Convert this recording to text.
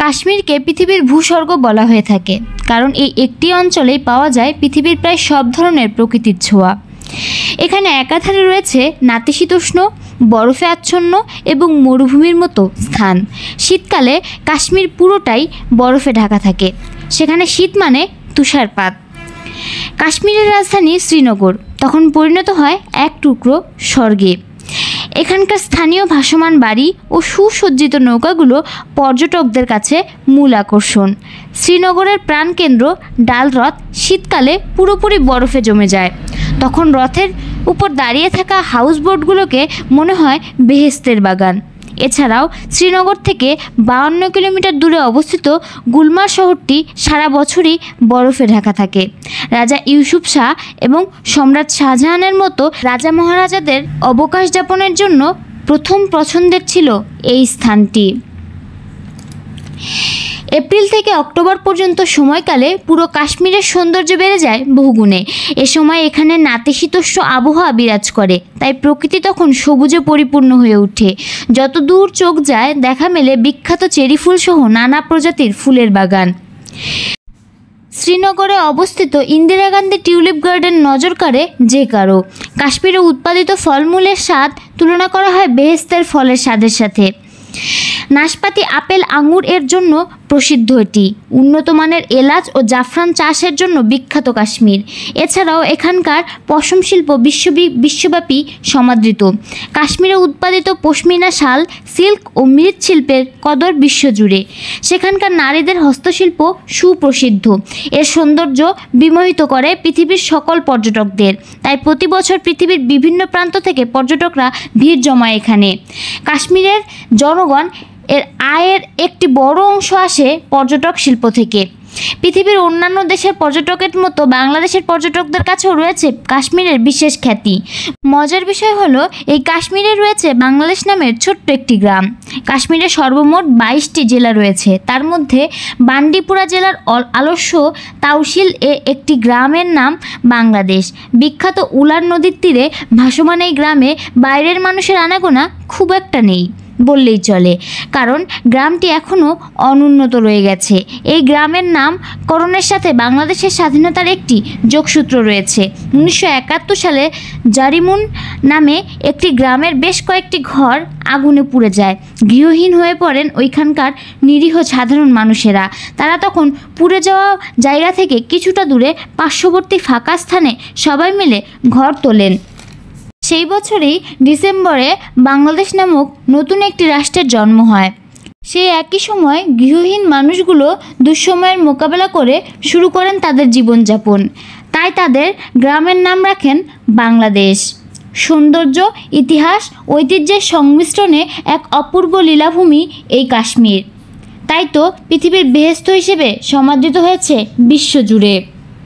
কাশ্মীরকে পৃথিবীর ভূস্বর্গ বলা হয়ে থাকে, কারণ এই একটি অঞ্চলেই পাওয়া যায় পৃথিবীর প্রায় সব ধরনের প্রকৃতির ছোঁয়া। এখানে একাধারে রয়েছে নাতিশীতোষ্ণ, বরফে আচ্ছন্ন এবং মরুভূমির মতো স্থান। শীতকালে কাশ্মীর পুরোটাই বরফে ঢাকা থাকে, সেখানে শীত মানে তুষারপাত। কাশ্মীরের রাজধানী শ্রীনগর তখন পরিণত হয় এক টুকরো স্বর্গে। এখানকার স্থানীয় ভাসমান বাড়ি ও সুসজ্জিত নৌকাগুলো পর্যটকদের কাছে মূল আকর্ষণ। শ্রীনগরের প্রাণকেন্দ্র ডাল হ্রদ শীতকালে পুরোপুরি বরফে জমে যায়। তখন হ্রদের উপর দাঁড়িয়ে থাকা হাউসবোটগুলোকে মনে হয় বেহেশতের বাগান। এছাড়াও শ্রীনগর থেকে 52 কিলোমিটার দূরে অবস্থিত গুলমার্গ শহরটি সারা বছরই বরফে ঢাকা থাকে। রাজা ইউসুফ শাহ এবং সম্রাট শাহজাহানের মতো রাজা মহারাজাদের অবকাশ যাপনের জন্য প্রথম পছন্দের ছিল এই স্থানটি। এপ্রিল থেকে অক্টোবর পর্যন্ত সময়কালে পুরো কাশ্মীরের সৌন্দর্য বেড়ে যায় বহুগুণে। এ সময় এখানে নাতিশীতোষ্ণ আবহাওয়া বিরাজ করে, তাই প্রকৃতি তখন সবুজে পরিপূর্ণ হয়ে ওঠে। যত দূর চোখ যায় দেখা মেলে বিখ্যাত চেরি ফুল সহ নানা প্রজাতির ফুলের বাগান। শ্রীনগরে অবস্থিত ইন্দিরা গান্ধী টিউলিপ গার্ডেন নজর কাড়ে যে কারো। কাশ্মীরে উৎপাদিত ফলমূলের স্বাদ তুলনা করা হয় বেহেশতের ফলের স্বাদের সাথে। নাশপাতি, আপেল, আঙুর এর জন্য প্রসিদ্ধ এটি। উন্নত মানের এলাচ ও জাফরান চাষের জন্য বিখ্যাত কাশ্মীর। এছাড়াও এখানকার পশম শিল্প বিশ্বব্যাপী সমাদৃত। কাশ্মীরে উৎপাদিত পশমিনা শাল, সিল্ক ও মৃৎশিল্পের কদর বিশ্বজুড়ে। সেখানকার নারীদের হস্তশিল্প সুপ্রসিদ্ধ। এর সৌন্দর্য বিমোহিত করে পৃথিবীর সকল পর্যটকদের, তাই প্রতি বছর পৃথিবীর বিভিন্ন প্রান্ত থেকে পর্যটকরা ভিড় জমায় এখানে। কাশ্মীরের জনগণ এর আয়ের একটি বড় অংশ আসে পর্যটক শিল্প থেকে। পৃথিবীর অন্যান্য দেশের পর্যটকের মতো বাংলাদেশের পর্যটকদের কাছেও রয়েছে কাশ্মীরের বিশেষ খ্যাতি। মজার বিষয় হলো এই কাশ্মীরে রয়েছে বাংলাদেশ নামের ছোট্ট একটি গ্রাম। কাশ্মীরে সর্বমোট 22টি জেলা রয়েছে, তার মধ্যে বান্ডিপুরা জেলার আলস্য তাওসিল এ একটি গ্রামের নাম বাংলাদেশ। বিখ্যাত উলার নদীর তীরে ভাসমান এই গ্রামে বাইরের মানুষের আনাগোনা খুব একটা নেই বললেই চলে, কারণ গ্রামটি এখনও অনুন্নত রয়ে গেছে। এই গ্রামের নামকরণের সাথে বাংলাদেশের স্বাধীনতার একটি যোগসূত্র রয়েছে। 1971 সালে জারিমুন নামে একটি গ্রামের বেশ কয়েকটি ঘর আগুনে পুড়ে যায়। গৃহহীন হয়ে পড়েন ওইখানকার নিরীহ সাধারণ মানুষেরা। তারা তখন পুড়ে যাওয়া জায়গা থেকে কিছুটা দূরে পার্শ্ববর্তী ফাঁকা স্থানে সবাই মিলে ঘর তোলেন। সেই বছরই ডিসেম্বরে বাংলাদেশ নামক নতুন একটি রাষ্ট্রের জন্ম হয়। সেই একই সময় গৃহহীন মানুষগুলো দুঃসময়ের মোকাবেলা করে শুরু করেন তাদের জীবনযাপন, তাই তাদের গ্রামের নাম রাখেন বাংলাদেশ। সৌন্দর্য, ইতিহাস, ঐতিহ্যের সংমিশ্রণে এক অপূর্ব লীলাভূমি এই কাশ্মীর। তাই তো পৃথিবীর বেহেশত হিসেবে সমাদৃত হয়েছে বিশ্বজুড়ে।